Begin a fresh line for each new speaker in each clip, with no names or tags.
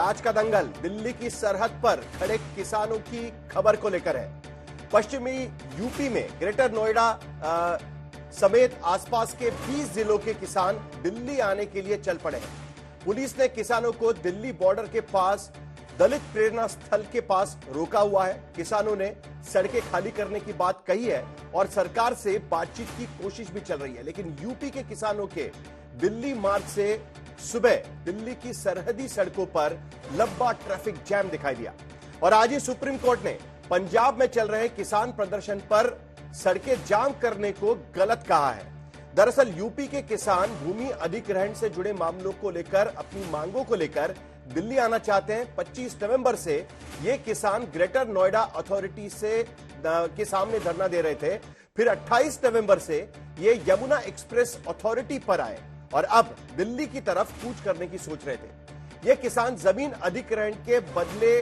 आज का दंगल दिल्ली की सरहद पर खड़े किसानों की खबर को लेकर है। पश्चिमी यूपी में ग्रेटर नोएडा समेत आसपास के 20 जिलों के किसान दिल्ली आने के लिए चल पड़े हैं। पुलिस ने किसानों को दिल्ली बॉर्डर के पास दलित प्रेरणा स्थल के पास रोका हुआ है। किसानों ने सड़कें खाली करने की बात कही है और सरकार से बातचीत की कोशिश भी चल रही है, लेकिन यूपी के किसानों के दिल्ली मार्च से सुबह दिल्ली की सरहदी सड़कों पर लंबा ट्रैफिक जैम दिखाई दिया। और आज ही सुप्रीम कोर्ट ने पंजाब में चल रहे किसान प्रदर्शन पर सड़कें जाम करने को गलत कहा है। दरअसल यूपी के किसान भूमि अधिग्रहण से जुड़े मामलों को लेकर अपनी मांगों को लेकर दिल्ली आना चाहते हैं। 25 नवंबर से ये किसान ग्रेटर नोएडा अथॉरिटी के सामने धरना दे रहे थे। फिर 28 नवंबर से ये यमुना एक्सप्रेस अथॉरिटी पर आए और अब दिल्ली की तरफ कूच करने की सोच रहे थे। ये किसान जमीन अधिग्रहण के बदले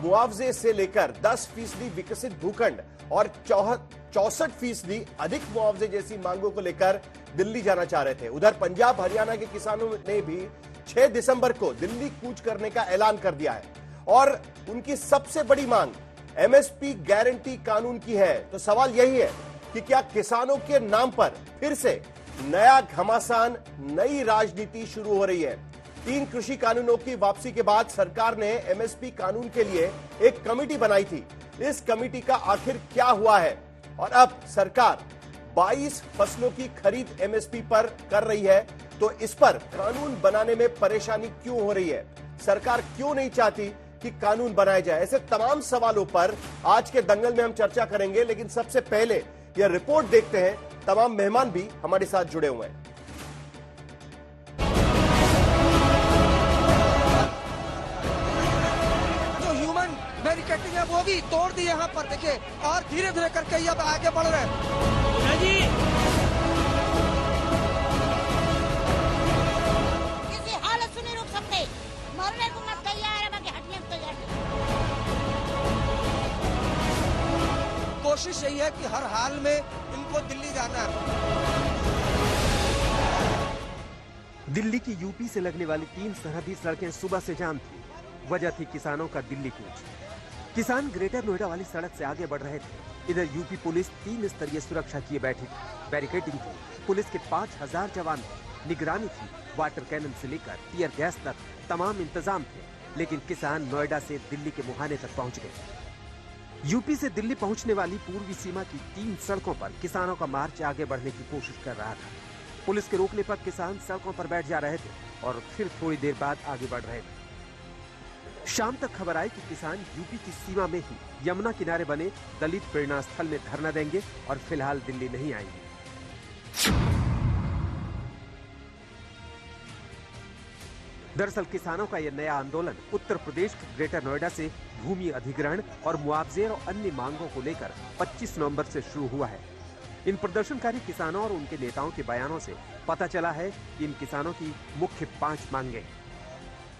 मुआवजे से लेकर 10% विकसित भूखंड और 64% अधिक मुआवजे जैसी मांगों को लेकर दिल्ली जाना चाह रहे थे। उधर पंजाब हरियाणा के किसानों ने भी 6 दिसंबर को दिल्ली कूच करने का ऐलान कर दिया है और उनकी सबसे बड़ी मांग एमएसपी गारंटी कानून की है। तो सवाल यही है कि क्या किसानों के नाम पर फिर से नया घमासान, नई राजनीति शुरू हो रही है? 3 कृषि कानूनों की वापसी के बाद सरकार ने एमएसपी कानून के लिए एक कमेटी बनाई थी। इस कमेटी का आखिर क्या हुआ है? और अब सरकार 22 फसलों की खरीद एमएसपी पर कर रही है, तो इस पर कानून बनाने में परेशानी क्यों हो रही है? सरकार क्यों नहीं चाहती कि कानून बनाया जाए? ऐसे तमाम सवालों पर आज के दंगल में हम चर्चा करेंगे, लेकिन सबसे पहले यह रिपोर्ट देखते हैं। तमाम मेहमान भी हमारे साथ जुड़े हुए हैं।
जो ह्यूमन बैरिकेडिंग है वो भी तोड़ दी यहाँ पर, देखिए, और धीरे धीरे करके अब आगे बढ़ रहे हैं।
किसी हालत से नहीं रुक सकते, मरने को मत तैयार है, बाकी हटने को तैयार नहीं।
कोशिश यही है कि हर हाल में इनको दिल्ली जाना है।
दिल्ली की यूपी से लगने वाली 3 सरहदी सड़कें सुबह से जाम थी। वजह थी किसानों का दिल्ली कूच। किसान ग्रेटर नोएडा वाली सड़क से आगे बढ़ रहे थे। इधर यूपी पुलिस 3 स्तरीय सुरक्षा किए बैठी थी। बैरिकेडिंग थी, पुलिस के 5000 जवान थे, निगरानी थी, वाटर कैनन से लेकर टीयर गैस तक तमाम इंतजाम थे। लेकिन किसान नोएडा से दिल्ली के मुहाने तक पहुंच गए। यूपी से दिल्ली पहुंचने वाली पूर्वी सीमा की 3 सड़कों पर किसानों का मार्च आगे बढ़ने की कोशिश कर रहा था। पुलिस के रोकने पर किसान सड़कों पर बैठ जा रहे थे और फिर थोड़ी देर बाद आगे बढ़ रहे थे। शाम तक खबर आई कि किसान यूपी की सीमा में ही यमुना किनारे बने दलित प्रेरणा स्थल में धरना देंगे और फिलहाल दिल्ली नहीं आएंगे। दरअसल किसानों का यह नया आंदोलन उत्तर प्रदेश के ग्रेटर नोएडा से भूमि अधिग्रहण और मुआवजे और अन्य मांगों को लेकर 25 नवंबर से शुरू हुआ है। इन प्रदर्शनकारी किसानों और उनके नेताओं के बयानों से पता चला है कि इन किसानों की मुख्य 5 मांगे,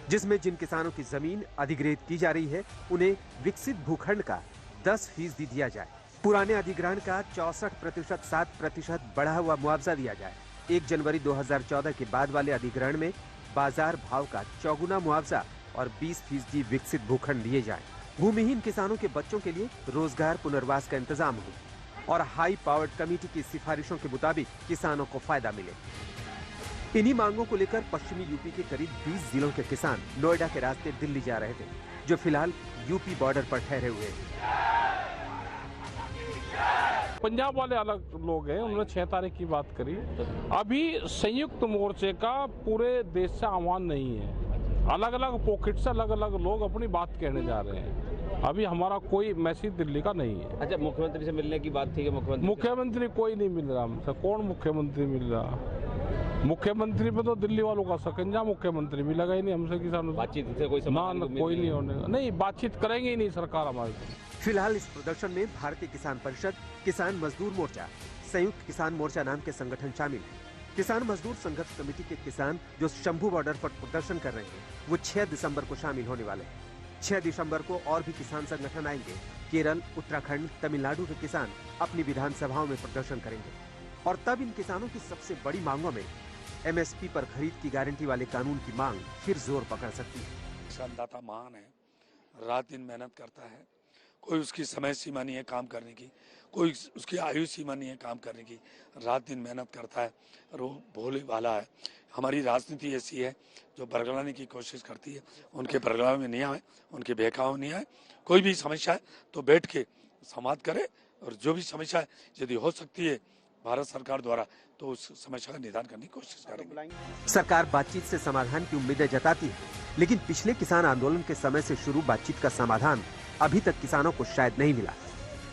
जिसमें जिन किसानों की जमीन अधिग्रहित की जा रही है उन्हें विकसित भूखंड का 10% दिया जाए, पुराने अधिग्रहण का 64% 7% बढ़ा हुआ मुआवजा दिया जाए, 1 जनवरी 2014 के बाद वाले अधिग्रहण में बाजार भाव का 4 मुआवजा और 20% विकसित भूखंड दिए जाए। भूमिहीन किसानों के बच्चों के लिए रोजगार पुनर्वास का इंतजाम हो और हाई पावर्ड कमेटी की सिफारिशों के मुताबिक किसानों को फायदा मिले। इन्हीं मांगों को लेकर पश्चिमी यूपी के करीब 20 जिलों के किसान नोएडा के रास्ते दिल्ली जा रहे थे, जो फिलहाल यूपी बॉर्डर पर ठहरे हुए हैं।
पंजाब वाले अलग लोग हैं, उन्होंने 6 तारीख की बात करी। अभी संयुक्त मोर्चे का पूरे देश से आह्वान नहीं है। अलग अलग पॉकेट से अलग अलग लोग अपनी बात कहने जा रहे हैं। अभी हमारा कोई मैसेज दिल्ली का नहीं है।
अच्छा, मुख्यमंत्री से मिलने की बात थी कि
मुख्यमंत्री कोई नहीं मिल रहा हमसे। कौन मुख्यमंत्री मिल रहा? मुख्यमंत्री पे तो दिल्ली वालों का सकंजा, मुख्यमंत्री भी लगा ही नहीं हमसे किसानों से।
बातचीत से कोई
कोई नहीं होने, नहीं बातचीत करेंगे ही नहीं सरकार हमारे से।
फिलहाल इस प्रदर्शन में भारतीय किसान परिषद, किसान मजदूर मोर्चा, संयुक्त किसान मोर्चा नाम के संगठन शामिल हैं। किसान मजदूर संघर्ष कमेटी के किसान जो शंभू बॉर्डर पर प्रदर्शन कर रहे हैं, वो 6 दिसंबर को शामिल होने वाले हैं। 6 दिसंबर को और भी किसान संगठन आएंगे। केरल, उत्तराखंड, तमिलनाडु के किसान अपनी विधानसभाओं में प्रदर्शन करेंगे और तब इन किसानों की सबसे बड़ी मांगों में एमएसपी पर खरीद की गारंटी वाले कानून की मांग फिर जोर पकड़ सकती है।
किसानदाता महान है, रात दिन मेहनत करता है। कोई उसकी समय सीमा नहीं है काम करने की, कोई उसकी आयु सीमा नहीं है काम करने की, रात दिन मेहनत करता है और वो भोले भाला है। हमारी राजनीति ऐसी है जो बरगलाने की कोशिश करती है, उनके बरगलाव में नहीं आए, उनके बहकाव में नहीं आए। कोई भी समस्या है तो बैठ के संवाद करे और जो भी समस्या है यदि हो सकती है भारत सरकार द्वारा तो उस समस्या का निदान करने की कोशिश करेंगे।
सरकार बातचीत से समाधान की उम्मीदें जताती है, लेकिन पिछले किसान आंदोलन के समय से शुरू बातचीत का समाधान अभी तक किसानों को शायद नहीं मिला,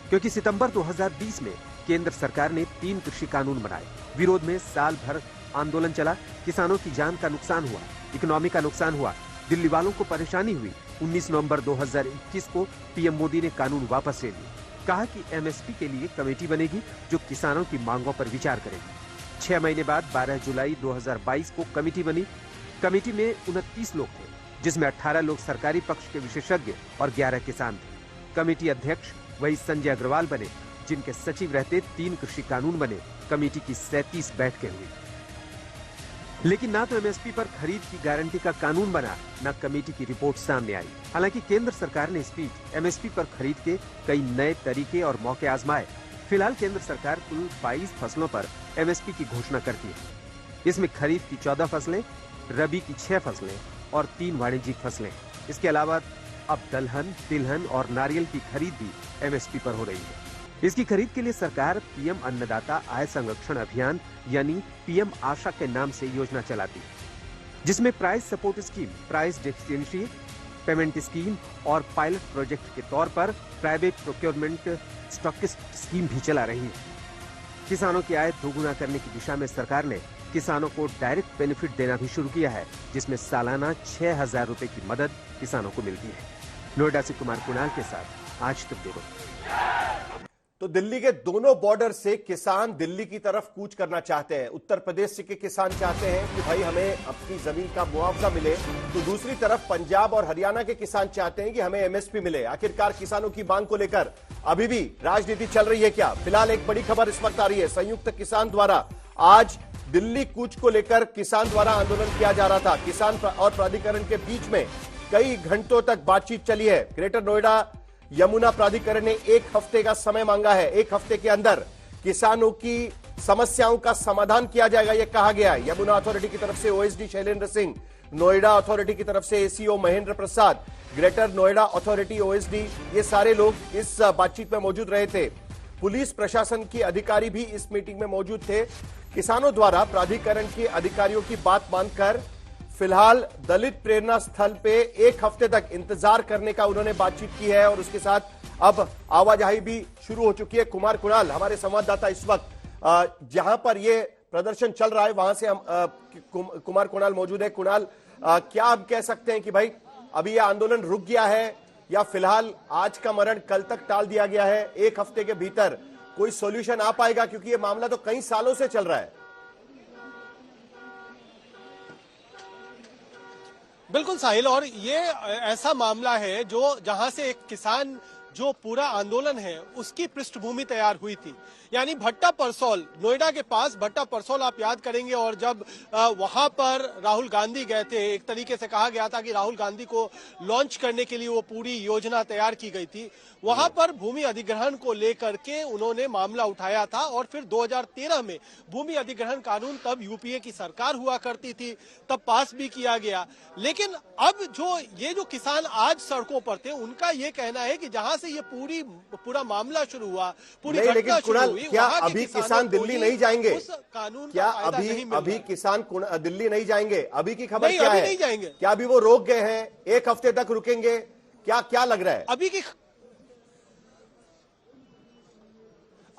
क्योंकि सितंबर 2020 में केंद्र सरकार ने 3 कृषि कानून बनाए। विरोध में साल भर आंदोलन चला, किसानों की जान का नुकसान हुआ, इकोनॉमी का नुकसान हुआ, दिल्ली वालों को परेशानी हुई। 19 नवंबर 2021 को पीएम मोदी ने कानून वापस ले लिए, कहा कि एमएसपी के लिए कमेटी बनेगी जो किसानों की मांगों पर विचार करेगी। 6 महीने बाद 12 जुलाई 2022 को कमेटी बनी। कमेटी में 29 लोग थे, जिसमें 18 लोग सरकारी पक्ष के विशेषज्ञ और 11 किसान थे। कमेटी अध्यक्ष वही संजय अग्रवाल बने, जिनके सचिव रहते 3 कृषि कानून बने। कमेटी की 37 बैठकें हुई, लेकिन ना तो एमएसपी पर खरीद की गारंटी का कानून बना, न कमेटी की रिपोर्ट सामने आई। हालांकि केंद्र सरकार ने इस बीच एमएसपी पर खरीद के कई नए तरीके और मौके आजमाए। फिलहाल केंद्र सरकार कुल 22 फसलों पर एमएसपी की घोषणा करती है। इसमें खरीफ की 14 फसलें, रबी की 6 फसलें और 3 वाणिज्यिक फसलें। इसके अलावा अब दलहन, तिलहन और नारियल की खरीद भी एमएसपी पर हो रही है। इसकी खरीद के लिए सरकार पीएम अन्नदाता आय संरक्षण अभियान यानी पीएम आशा के नाम से योजना चलाती है, जिसमें price support scheme, price differentiation payment scheme और पायलट प्रोजेक्ट के तौर पर प्राइवेट प्रोक्योरमेंट स्टॉकिस्ट स्कीम भी चला रही है। किसानों की आय दोगुना करने की दिशा में सरकार ने किसानों को डायरेक्ट बेनिफिट देना भी शुरू किया है, जिसमें सालाना 6,000 रुपए की मदद किसानों को मिलती है। नोएडा से कुमार कुणाल के साथ आज तक ब्यूरो।
तो दिल्ली के दोनों बॉर्डर से किसान दिल्ली की तरफ कूच करना चाहते हैं। उत्तर प्रदेश के किसान चाहते हैं कि भाई हमें अपनी जमीन का मुआवजा मिले, तो दूसरी तरफ पंजाब और हरियाणा के किसान चाहते हैं कि हमें एमएसपी मिले। आखिरकार किसानों की मांग को लेकर अभी भी राजनीति चल रही है क्या? फिलहाल एक बड़ी खबर इस वक्त आ रही है। संयुक्त किसान द्वारा आज दिल्ली कूच को लेकर किसान द्वारा आंदोलन किया जा रहा था। किसान और प्राधिकरण के बीच में कई घंटों तक बातचीत चली है। ग्रेटर नोएडा यमुना प्राधिकरण ने 1 हफ्ते का समय मांगा है। 1 हफ्ते के अंदर किसानों की समस्याओं का समाधान किया जाएगा, यह कहा गया है। यमुना अथॉरिटी की तरफ से ओएसडी शैलेंद्र सिंह, नोएडा अथॉरिटी की तरफ से ACO Mahendra Prasad, greater Noida authority OSD, ये सारे लोग इस बातचीत में मौजूद रहे थे। पुलिस प्रशासन के अधिकारी भी इस मीटिंग में मौजूद थे। किसानों द्वारा प्राधिकरण के अधिकारियों की बात मानकर फिलहाल दलित प्रेरणा स्थल पे 1 हफ्ते तक इंतजार करने का उन्होंने बातचीत की है और उसके साथ अब आवाजाही भी शुरू हो चुकी है। कुमार कुणाल हमारे संवाददाता इस वक्त जहां पर ये प्रदर्शन चल रहा है वहां से हम कुमार कुणाल मौजूद है। कुणाल, क्या आप कह सकते हैं कि भाई अभी यह आंदोलन रुक गया है या फिलहाल आज का मरण कल तक टाल दिया गया है? 1 हफ्ते के भीतर कोई सॉल्यूशन आ पाएगा, क्योंकि यह मामला तो कई सालों से चल रहा है।
बिल्कुल साहिल, और ये ऐसा मामला है जो जहां से एक किसान जो पूरा आंदोलन है उसकी पृष्ठभूमि तैयार हुई थी, यानी भट्टा परसौल, नोएडा के पास भट्टा परसौल आप याद करेंगे। और जब वहां पर राहुल गांधी गए थे, एक तरीके से कहा गया था कि राहुल गांधी को लॉन्च करने के लिए वो पूरी योजना तैयार की गई थी। वहां पर भूमि अधिग्रहण को लेकर के उन्होंने मामला उठाया था और फिर 2013 में भूमि अधिग्रहण कानून, तब यूपीए की सरकार हुआ करती थी, तब पास भी किया गया। लेकिन अब ये जो किसान आज सड़कों पर थे, उनका ये कहना है कि जहां से ये पूरा मामला शुरू हुआ, पूरी घटना शुरू हुई,
क्या अभी किसान दिल्ली नहीं जाएंगे?
उस कानून
क्या
का फायदा नहीं मिल रहा?
अभी किसान दिल्ली नहीं जाएंगे? अभी की खबर क्या है?
नहीं जाएंगे।
क्या अभी वो रोक गए हैं? 1 हफ्ते तक रुकेंगे? क्या लग रहा है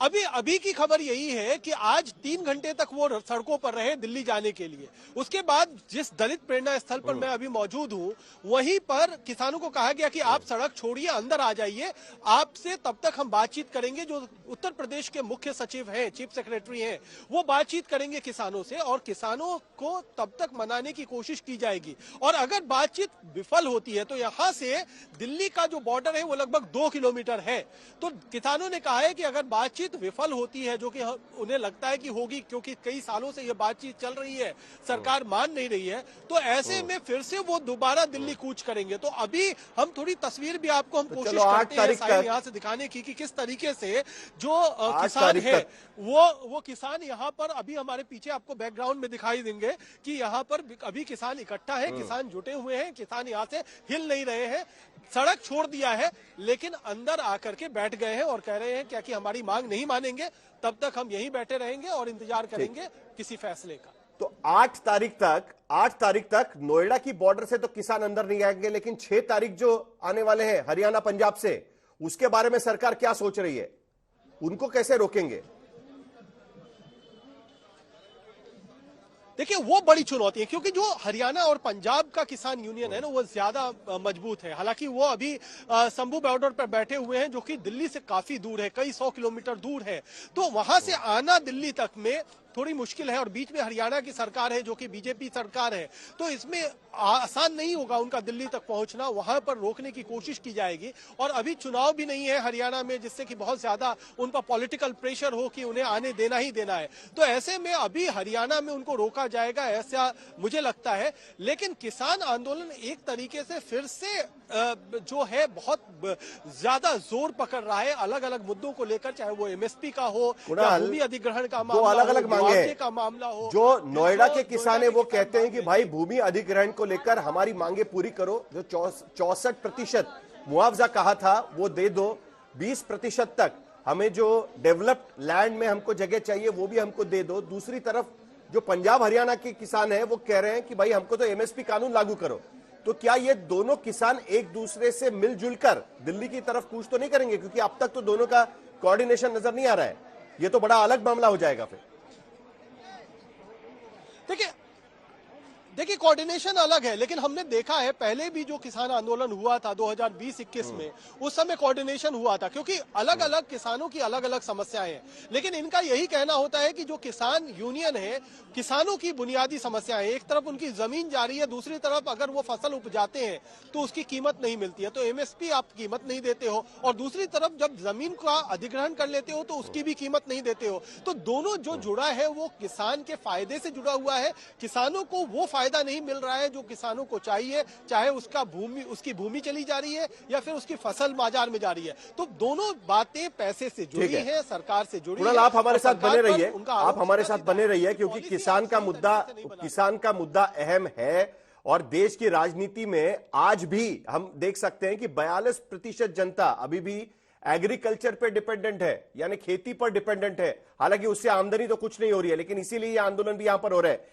अभी की खबर यही है कि आज 3 घंटे तक वो सड़कों पर रहे दिल्ली जाने के लिए। उसके बाद जिस दलित प्रेरणा स्थल पर मैं अभी मौजूद हूं, वहीं पर किसानों को कहा गया कि आप सड़क छोड़िए, अंदर आ जाइए, आपसे तब तक हम बातचीत करेंगे। जो उत्तर प्रदेश के मुख्य सचिव हैं, चीफ सेक्रेटरी हैं, वो बातचीत करेंगे किसानों से और किसानों को तब तक मनाने की कोशिश की जाएगी। और अगर बातचीत विफल होती है तो यहां से दिल्ली का जो बॉर्डर है वो लगभग 2 किलोमीटर है। तो किसानों ने कहा है कि अगर बातचीत बातचीत विफल होती है, जो कि उन्हें लगता है कि होगी, क्योंकि कई सालों से ये बातचीत चल रही है, सरकार मान नहीं रही है, तो ऐसे में फिर से वो दोबारा दिल्ली कूच करेंगे। तो अभी हम थोड़ी तस्वीर भी आपको हम कोशिश करते हैं साहिल यहाँ से दिखाने की कि किस तरीके से जो किसान है वो किसान यहाँ पर अभी हमारे पीछे आपको बैकग्राउंड में दिखाई देंगे कि यहाँ पर अभी किसान इकट्ठा है, किसान जुटे हुए हैं, किसान यहाँ से हिल नहीं रहे हैं, सड़क छोड़ दिया है, लेकिन अंदर आकर के बैठ गए हैं और कह रहे हैं क्या कि हमारी मांग नहीं मानेंगे तब तक हम यहीं बैठे रहेंगे और इंतजार करेंगे किसी फैसले का।
तो 8 तारीख तक नोएडा की बॉर्डर से तो किसान अंदर नहीं आएंगे, लेकिन 6 तारीख जो आने वाले हैं हरियाणा पंजाब से, उसके बारे में सरकार क्या सोच रही है? उनको कैसे रोकेंगे?
देखिए वो बड़ी चुनौती है, क्योंकि जो हरियाणा और पंजाब का किसान यूनियन है ना, वो ज्यादा मजबूत है। हालांकि वो अभी शंभू बॉर्डर पर बैठे हुए हैं, जो कि दिल्ली से काफी दूर है, कई 100 किलोमीटर दूर है, तो वहां से आना दिल्ली तक में थोड़ी मुश्किल है। और बीच में हरियाणा की सरकार है जो कि बीजेपी सरकार है, तो इसमें आसान नहीं होगा उनका दिल्ली तक पहुंचना, वहां पर रोकने की कोशिश की जाएगी। और अभी चुनाव भी नहीं है हरियाणा में, जिससे कि बहुत ज्यादा उन पर पॉलिटिकल प्रेशर हो कि उन्हें आने देना ही देना है, तो ऐसे में अभी हरियाणा में उनको रोका जाएगा ऐसा मुझे लगता है। लेकिन किसान आंदोलन एक तरीके से फिर से जो है बहुत ज्यादा जोर पकड़ रहा है अलग अलग मुद्दों को लेकर, चाहे वो एमएसपी का हो या भूमि अधिग्रहण का मामला हो,
जो नोएडा के किसान है वो कहते हैं कि भाई भूमि अधिग्रहण को लेकर हमारी मांगे पूरी करो, जो 64% मुआवजा कहा था वो दे दो, 20% तक हमें जो डेवलप्ड लैंड में हमको जगह चाहिए वो भी हमको दे दो। दूसरी तरफ जो पंजाब हरियाणा के किसान है वो कह रहे हैं कि भाई हमको तो एमएसपी कानून लागू करो। तो क्या ये दोनों किसान एक दूसरे से मिलजुल कर दिल्ली की तरफ कूच तो नहीं करेंगे? क्योंकि अब तक तो दोनों का कोऑर्डिनेशन नजर नहीं आ रहा है, ये तो बड़ा अलग मामला हो जाएगा फिर।
देखिए कोऑर्डिनेशन अलग है, लेकिन हमने देखा है पहले भी जो किसान आंदोलन हुआ था 2020-21 में, उस समय कोऑर्डिनेशन हुआ था, क्योंकि अलग अलग किसानों की अलग अलग समस्याएं हैं। लेकिन इनका यही कहना होता है कि जो किसान यूनियन है, किसानों की बुनियादी समस्याएं, एक तरफ उनकी जमीन जा रही है, दूसरी तरफ अगर वो फसल उपजाते हैं तो उसकी कीमत नहीं मिलती है, तो एमएसपी आप कीमत नहीं देते हो, और दूसरी तरफ जब जमीन का अधिग्रहण कर लेते हो तो उसकी भी कीमत नहीं देते हो। तो दोनों जो जुड़ा है वो किसान के फायदे से जुड़ा हुआ है, किसानों को वो फायदा नहीं मिल रहा है जो किसानों को चाहिए, चाहे उसकी भूमि चली जा रही है या फिर उसकी फसल बाजार में जा रही है। तो दोनों बातें पैसे से जुड़ी है, सरकार से जुड़ी है।
आप हमारे साथ बने रहिए, आप हमारे साथ बने रहिए, क्योंकि किसान का मुद्दा अहम है। और देश की राजनीति में आज भी हम देख सकते हैं कि 42% जनता अभी भी एग्रीकल्चर पे डिपेंडेंट है, यानी खेती पर डिपेंडेंट है। हालांकि उससे आमदनी तो कुछ नहीं हो रही है, लेकिन इसीलिए ये आंदोलन भी यहां पर हो रहा है।